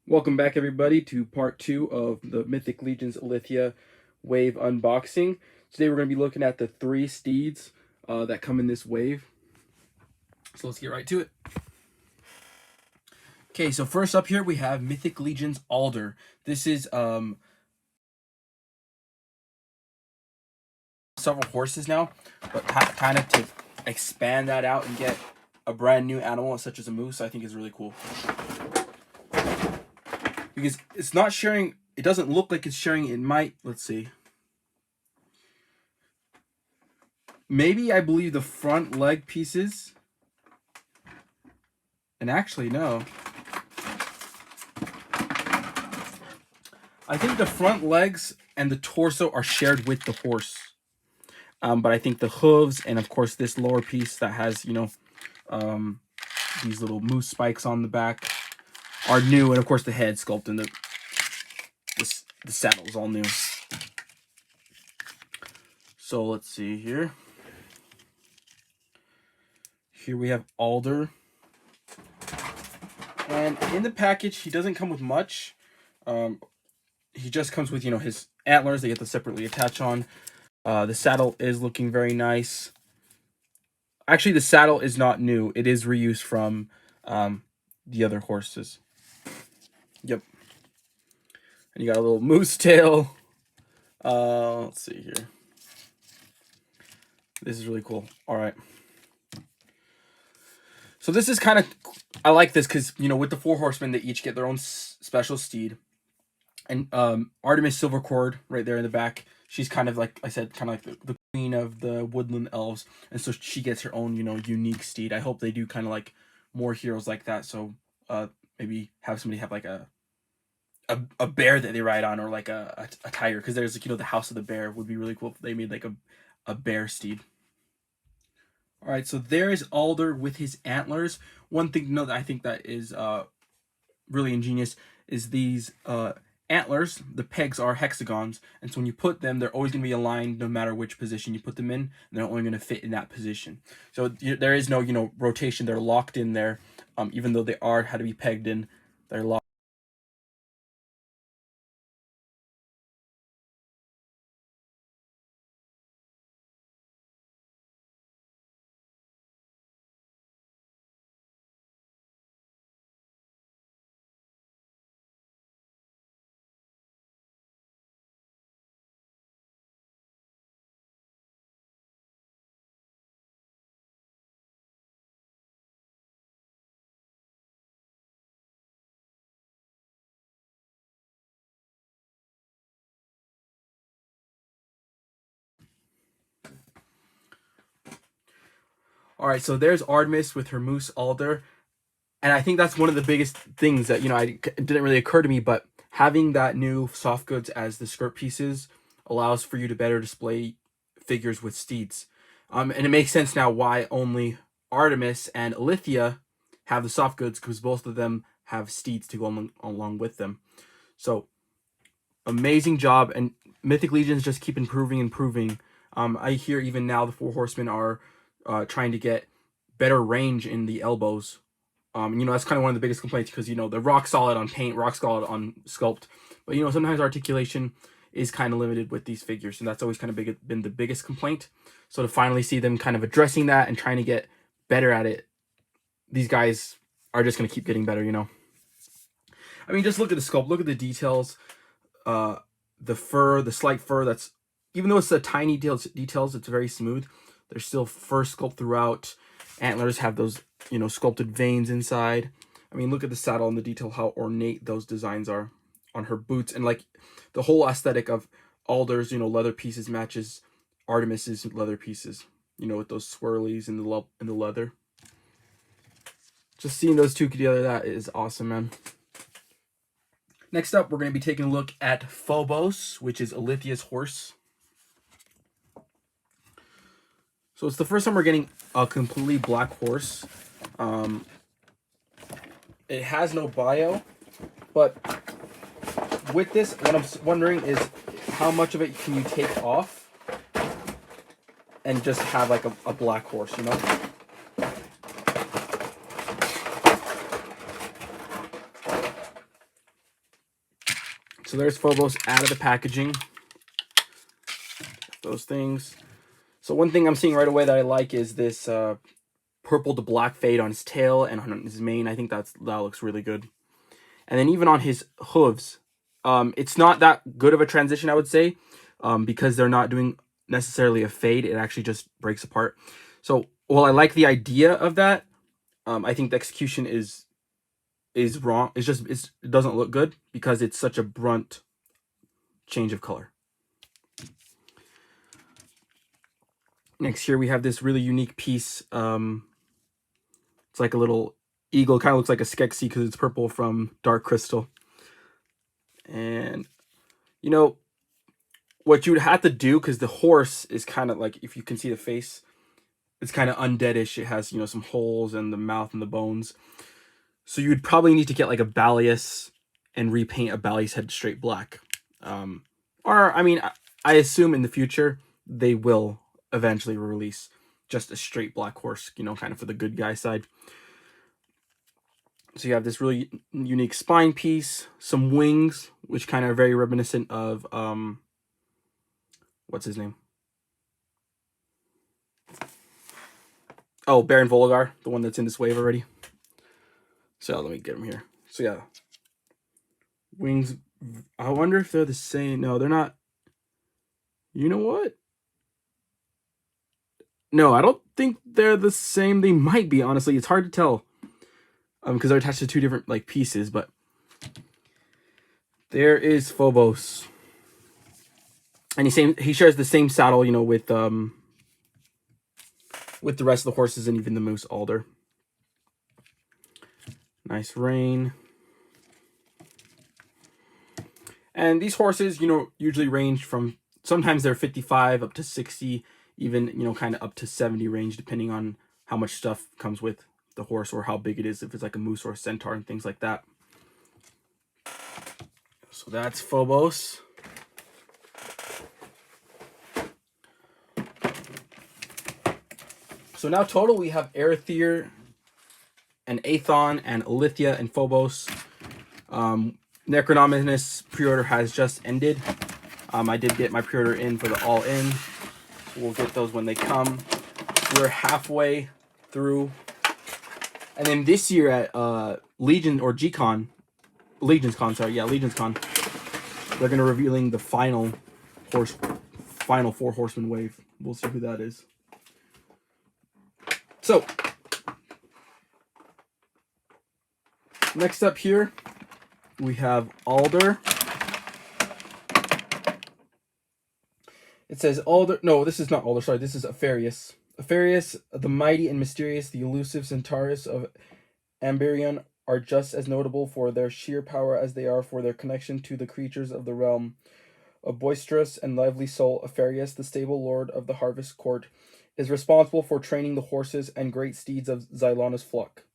Welcome back, everybody, to part 2 of the Mythic Legion's Illythia wave unboxing. Today we're going to be looking at the 3 steeds that come in this wave. So let's get right to it. Okay, so first up here we have Mythic Legion's Alder. This is several horses now, but kind of to expand that out and get a brand new animal such as a moose, I think is really cool. Because it's not sharing, it doesn't look like it's sharing. It might, let's see. Maybe I believe the front leg pieces. And actually, no. I think the front legs and the torso are shared with the horse. But I think the hooves and, of course, this lower piece that has, these little moose spikes on the back are new. And, of course, the head sculpt and the saddle is all new. So let's see here. Here we have Alder. And in the package, he doesn't come with much. He just comes with, his antlers. They get to separately attach on. The saddle is looking very nice. Actually, the saddle is not new. It is reused from the other horses. Yep. And you got a little moose tail. Let's see here. This is really cool. All right. So this is kind of, I like this because, with the 4 horsemen, they each get their own special steed. And Artemis Silvercord right there in the back, she's kind of like I said, kind of like the queen of the woodland elves. And so she gets her own, unique steed. I hope they do kind of like more heroes like that. So maybe have somebody have like a bear that they ride on, or like a tiger. Because there's like, the House of the Bear would be really cool if they made like a bear steed. All right, so there is Alder with his antlers. One thing to note that I think that is really ingenious is these antlers. The pegs are hexagons, and so when you put them, they're always going to be aligned no matter which position you put them in, and they're only going to fit in that position. So there is no rotation. They're locked in there, even though they had to be pegged in. They're locked. All right, so there's Artemis with her moose Alder. And I think that's one of the biggest things that, it didn't really occur to me, but having that new soft goods as the skirt pieces allows for you to better display figures with steeds. And it makes sense now why only Artemis and Illythia have the soft goods, because both of them have steeds to go along with them. So, amazing job. And Mythic Legions just keep improving. I hear even now the 4 horsemen are trying to get better range in the elbows. That's kind of one of the biggest complaints, because, they're rock solid on paint, rock solid on sculpt. But, sometimes articulation is kind of limited with these figures, and that's always kind of been the biggest complaint. So to finally see them kind of addressing that and trying to get better at it, these guys are just going to keep getting better, I mean, just look at the sculpt, look at the details, the fur, the slight fur, that's, even though it's a tiny details, it's very smooth. There's still fur sculpt throughout. Antlers have those, sculpted veins inside. I mean, look at the saddle and the detail, how ornate those designs are on her boots. And like the whole aesthetic of Alder's, leather pieces matches Artemis's leather pieces, with those swirlies in the leather. Just seeing those two together, that is awesome, man. Next up, we're going to be taking a look at Phobos, which is Illythia's horse. So it's the first time we're getting a completely black horse. It has no bio, but with this, what I'm wondering is how much of it can you take off and just have like a black horse, So there's Phobos out of the packaging. Those things. So one thing I'm seeing right away that I like is this purple to black fade on his tail and on his mane. I think that looks really good. And then even on his hooves, it's not that good of a transition, I would say, because they're not doing necessarily a fade. It actually just breaks apart. So while I like the idea of that, I think the execution is wrong. It doesn't look good because it's such a brunt change of color. Next here we have this really unique piece. It's like a little eagle. Kind of looks like a Skeksis because it's purple from Dark Crystal. And, you know, what you would have to do, because the horse is kind of like, if you can see the face, it's kind of undeadish. It has, you know, some holes in the mouth and the bones. So you would probably need to get like a Balius and repaint a Balius head straight black. Or, I mean, I assume in the future they will eventually release just a straight black horse, you know, kind of for the good guy side. So you have this really unique spine piece, some wings, which kind of are very reminiscent of, what's his name? Oh, Baron Volgar, the one that's in this wave already. So let me get him here. So yeah, wings. I wonder if they're the same. No, they're not. You know what? No, I don't think they're the same. They might be, honestly. It's hard to tell. Because they're attached to two different like pieces, but there is Phobos. And he shares the same saddle, you know, with the rest of the horses and even the moose Alder. Nice rein. And these horses, you know, usually range from, sometimes they're 55 up to 60, even, you know, kind of up to 70 range, depending on how much stuff comes with the horse or how big it is, if it's like a moose or a centaur and things like that. So that's Phobos. So now total we have Illythia and Aethon and Illythia and Phobos. Necronominus pre-order has just ended. I did get my pre-order in for the all-in. We'll get those when they come. We're halfway through. And then this year at Legion or G-Con, Legion's Con, sorry, yeah, Legion's Con, they're gonna revealing the final four horseman wave. We'll see who that is. So next up here, we have Alder. It says Alder. No, this is not Alder. Sorry, this is Afarious. Afarious, the mighty and mysterious, the elusive centaurs of Amberion are just as notable for their sheer power as they are for their connection to the creatures of the realm. A boisterous and lively soul, Afarious, the stable lord of the harvest court, is responsible for training the horses and great steeds of Xylana's flock.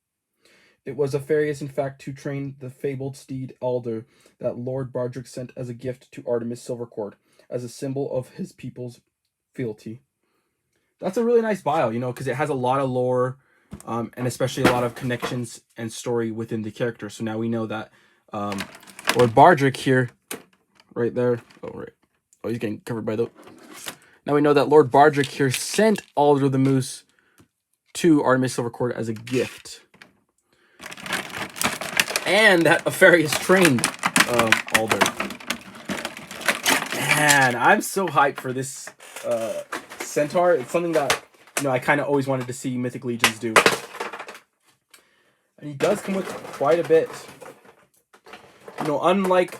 It was Afarious, in fact, who trained the fabled steed Alder that Lord Bardrick sent as a gift to Artemis Silvercord, as a symbol of his people's fealty. That's a really nice bio, you know, because it has a lot of lore, and especially a lot of connections and story within the character. So now we know that Lord Bardrick here, right there, he's getting covered by the... Now we know that Lord Bardrick here sent Alder the Moose to Artemis Silvercord as a gift. And that Afarious trained Alder. Man, I'm so hyped for this centaur. It's something that, you know, I kind of always wanted to see Mythic Legions do. And he does come with quite a bit. You know, unlike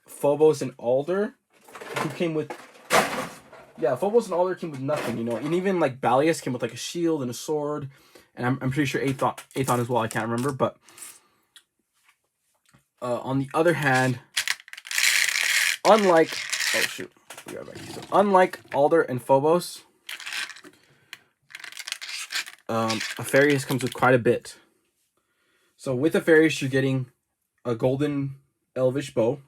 Phobos and Alder, who came with... Yeah, Phobos and Alder came with nothing, you know. And even, like, Balius came with, like, a shield and a sword. And I'm pretty sure Aethon as well, I can't remember. But on the other hand, unlike... Oh, shoot. We got it back here. So, unlike Alder and Phobos, Afarious comes with quite a bit. So with Afarious, you're getting a golden elvish bow,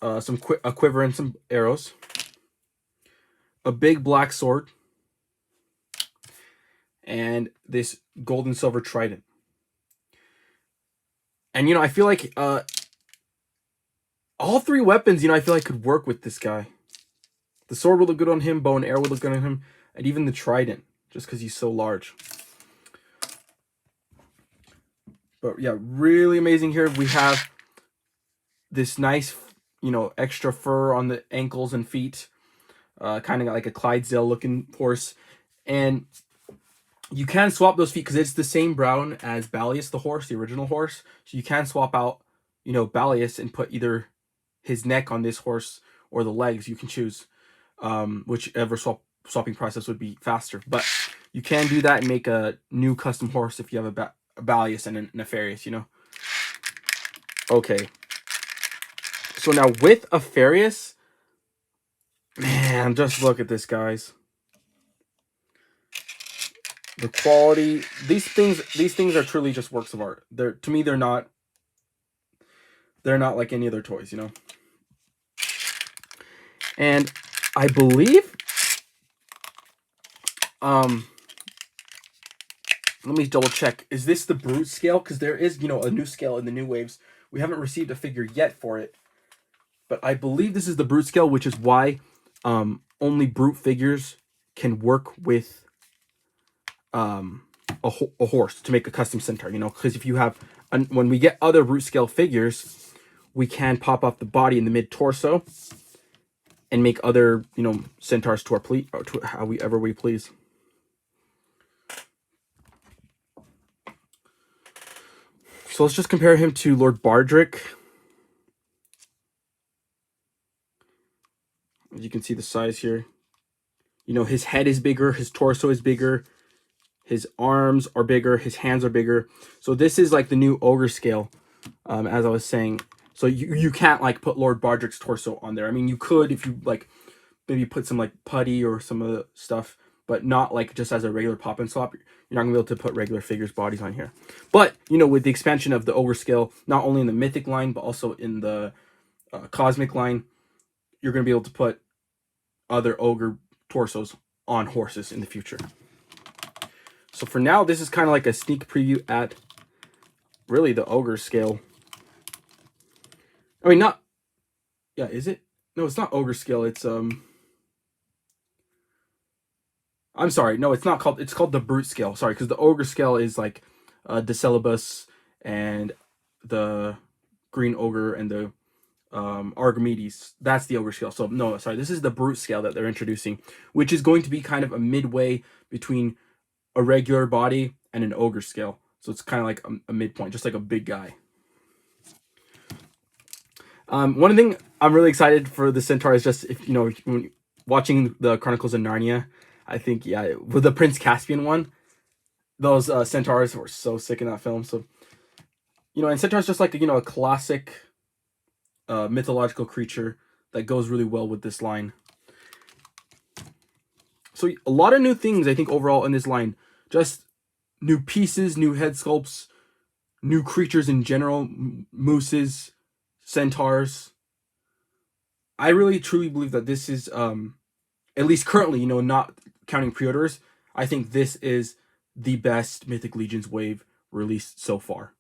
a quiver and some arrows, a big black sword, and this gold and silver trident. And, you know, I feel like All three weapons, you know, I feel like could work with this guy. The sword would look good on him, bow and arrow would look good on him, and even the trident, just because he's so large. But yeah, really amazing here. We have this nice, you know, extra fur on the ankles and feet. Kind of got like a Clydesdale looking horse. And you can swap those feet because it's the same brown as Balius the horse, the original horse. So you can swap out, you know, Balius and put either his neck on this horse or the legs. You can choose whichever swapping process would be faster. But you can do that and make a new custom horse if you have a Balius and an Afarious, you know. Okay. So now with Afarious, man, just look at this, guys. The quality, these things are truly just works of art. To me, they're not like any other toys, you know. And I believe, let me double check. Is this the brute scale? Because there is, you know, a new scale in the new waves. We haven't received a figure yet for it, but I believe this is the brute scale, which is why only brute figures can work with a horse to make a custom centaur, you know, because if you have when we get other brute scale figures, we can pop up the body in the mid torso and make other, you know, centaurs to our to however we please. So let's just compare him to Lord Bardrick. As you can see the size here, you know, his head is bigger, his torso is bigger, his arms are bigger, his hands are bigger. So this is like the new ogre scale, as I was saying. So you can't like put Lord Bardrick's torso on there. I mean, you could if you like maybe put some like putty or some of the stuff, but not like just as a regular pop and swap. You're not gonna be able to put regular figures' bodies on here. But you know, with the expansion of the ogre scale, not only in the mythic line but also in the cosmic line, you're gonna be able to put other ogre torsos on horses in the future. So for now, this is kind of like a sneak preview at really the ogre scale. I mean, not, yeah, is it? No, it's not ogre scale. It's I'm sorry, no, it's not called. It's called the brute scale. Sorry, because the ogre scale is like the Celus and the green ogre and the Archimedes. That's the ogre scale. So no, sorry, this is the brute scale that they're introducing, which is going to be kind of a midway between a regular body and an ogre scale. So it's kind of like a midpoint, just like a big guy. One thing I'm really excited for the centaur is just, if you know, when watching the Chronicles of Narnia, I think, yeah, with the Prince Caspian one, those centaurs were so sick in that film. So, you know, and centaur is just like, you know, a classic mythological creature that goes really well with this line. So a lot of new things, I think, overall in this line. Just new pieces, new head sculpts, new creatures in general, mooses, centaurs. I really truly believe that this is, at least currently, you know, not counting pre-orders, I think this is the best Mythic Legions wave released so far.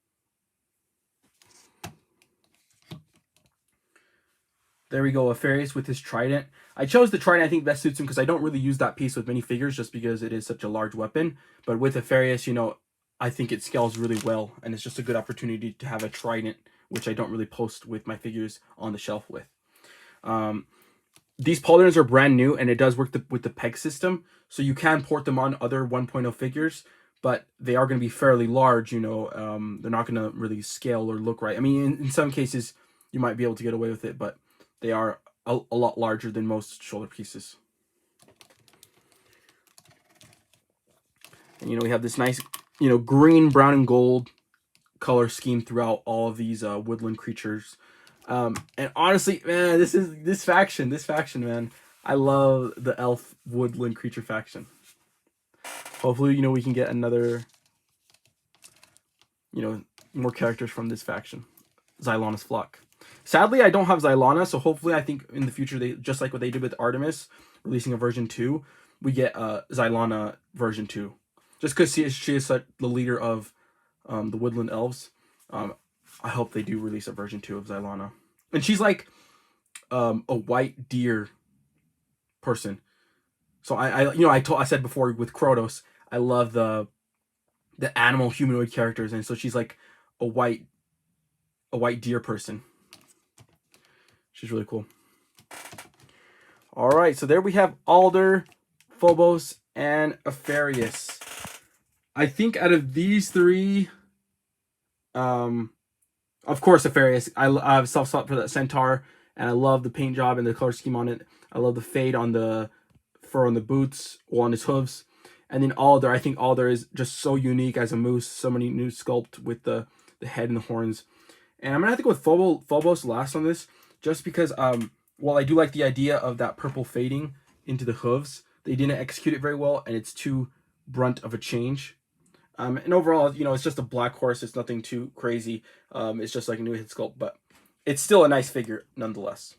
There we go, Afarious with his trident. I chose the trident, I think best suits him because I don't really use that piece with many figures just because it is such a large weapon. But with Afarious, you know, I think it scales really well, and it's just a good opportunity to have a trident, which I don't really post with my figures on the shelf with. These pauldrons are brand new, and it does work with the peg system, so you can port them on other 1.0 figures, but they are going to be fairly large, you know. They're not going to really scale or look right. I mean, in some cases, you might be able to get away with it, but they are a lot larger than most shoulder pieces. And, you know, we have this nice, you know, green, brown, and gold color scheme throughout all of these woodland creatures. And honestly, man, this faction, man. I love the elf woodland creature faction. Hopefully, you know, we can get another, you know, more characters from this faction. Xylana's flock. Sadly, I don't have Xylana, so hopefully I think in the future, they just like what they did with Artemis, releasing a version 2, we get Xylana version 2. Just because she is the leader of the woodland elves. I hope they do release a version 2 of Xylana. And she's like a white deer person. So I said before with Krotos, I love the animal humanoid characters, and so she's like a white deer person. She's really cool. All right, so there we have Alder, Phobos, and Afarious. I think out of these three, of course, Afarious. I have soft spot for that centaur, and I love the paint job and the color scheme on it. I love the fade on the fur on the boots or on his hooves. And then Alder, I think Alder is just so unique as a moose. So many new sculpt with the head and the horns. And I'm gonna have to go with Phobos last on this, just because while I do like the idea of that purple fading into the hooves, they didn't execute it very well, and it's too brunt of a change. And overall, it's just a black horse. It's nothing too crazy. It's just like a new head sculpt, but it's still a nice figure nonetheless.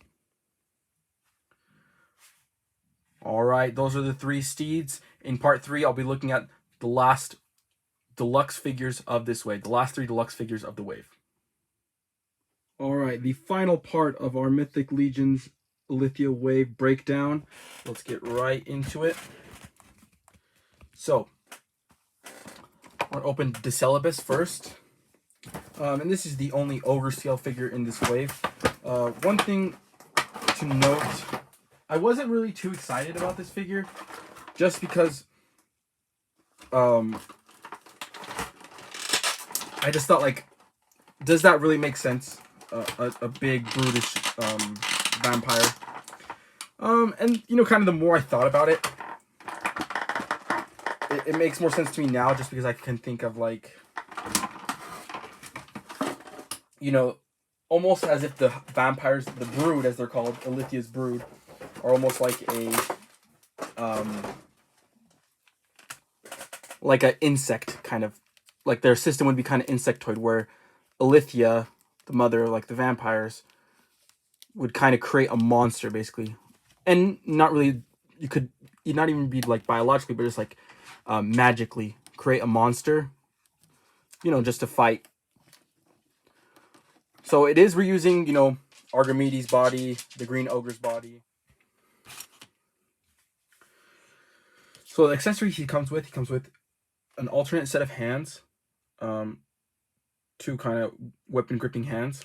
All right, those are the 3 steeds. In part 3, I'll be looking at the last deluxe figures of this wave, the last 3 deluxe figures of the wave. All right, the final part of our Mythic Legions Illythia wave breakdown. Let's get right into it. So, I'm going to open Celus first. And this is the only ogre scale figure in this wave. One thing to note, I wasn't really too excited about this figure, just because I just thought, like, does that really make sense? A big brutish vampire. And kind of the more I thought about it, it makes more sense to me now, just because I can think of, like, almost as if the vampires, the brood as they're called, Illythia's brood, are almost like an insect, kind of. Like their system would be kind of insectoid, where Illythia, the mother, like the vampires, would kind of create a monster, basically. And not really, you'd not even be like biologically, but just like magically create a monster, just to fight. So it is reusing, Archimedes' body, the Green Ogre's body. So the accessories he comes with an alternate set of hands, 2 kind of weapon gripping hands.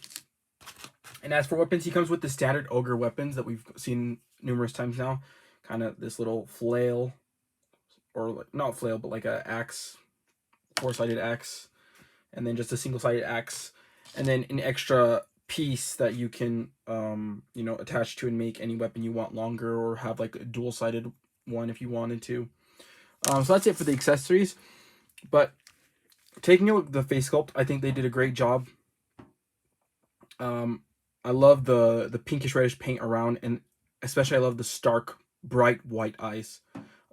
And as for weapons, he comes with the standard ogre weapons that we've seen numerous times now. Kind of this little flail, or like, not flail, but like a axe, 4-sided axe, and then just a single-sided axe, and then an extra piece that you can attach to and make any weapon you want longer, or have like a dual-sided one if you wanted to. So that's it for the accessories. But taking a look at the face sculpt, I think they did a great job. I love the pinkish reddish paint around, and especially I love the stark bright white eyes.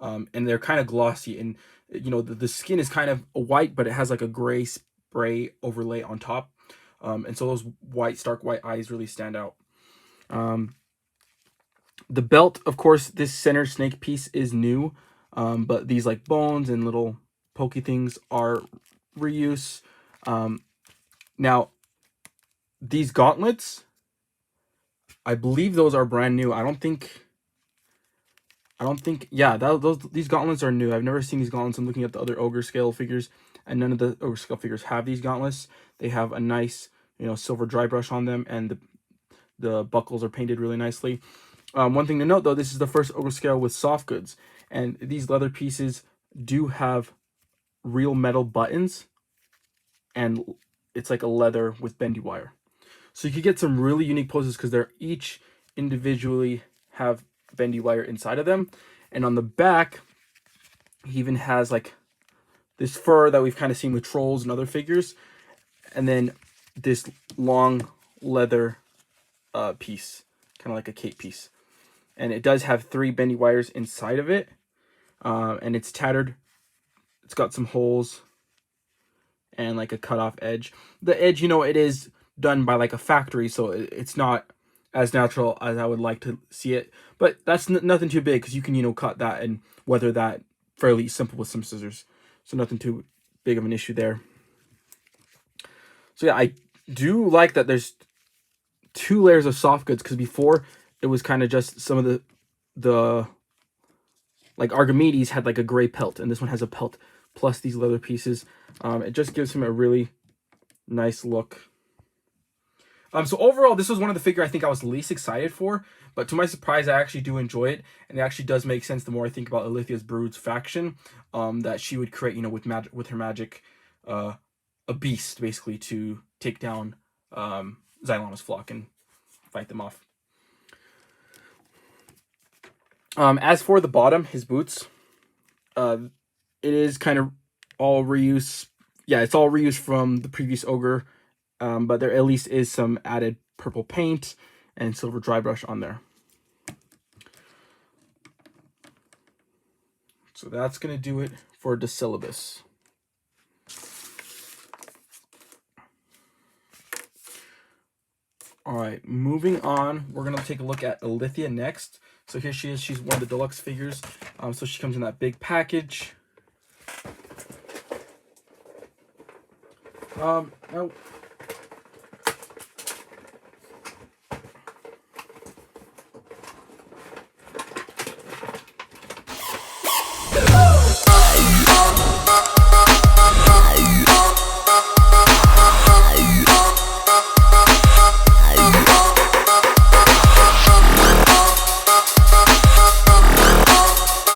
And they're kind of glossy, and the skin is kind of white, but it has like a gray spray overlay on top. And so those stark white eyes really stand out. The belt, of course, this center snake piece is new, but these like bones and little pokey things are reuse. Now, these gauntlets, I believe those are brand new. I don't think. Yeah, these gauntlets are new. I've never seen these gauntlets. I'm looking at the other ogre scale figures, and none of the ogre scale figures have these gauntlets. They have a nice, silver dry brush on them, and the buckles are painted really nicely. One thing to note, though, this is the first ogre scale with soft goods, and these leather pieces do have real metal buttons, and it's like a leather with bendy wire. So you could get some really unique poses, because they're each individually have bendy wire inside of them. And on the back, he even has like this fur that we've kind of seen with trolls and other figures, and then this long leather piece, kind of like a cape piece. And it does have 3 bendy wires inside of it, and it's tattered. It's got some holes and like a cut off edge. The edge, it is done by like a factory, so it's not as natural as I would like to see it, but that's nothing too big, because you can cut that and weather that fairly simple with some scissors, so nothing too big of an issue there. So yeah, I do like that there's 2 layers of soft goods, because before it was kind of just some of the like Archimedes had like a gray pelt, and this one has a pelt plus these leather pieces. It just gives him a really nice look. So overall, this was one of the figure I think I was least excited for, but to my surprise, I actually do enjoy it, and it actually does make sense the more I think about Illithia's Brood's faction, that she would create, you know, with her magic, a beast basically to take down Xylana's flock and fight them off. As for the bottom, his boots, it is kind of all reuse. Yeah, it's all reused from the previous ogre. But there at least is some added purple paint and silver dry brush on there. So that's going to do it for the syllabus. All right, moving on, we're going to take a look at Illythia next. So here she is. She's one of the deluxe figures. So she comes in that big package. Now,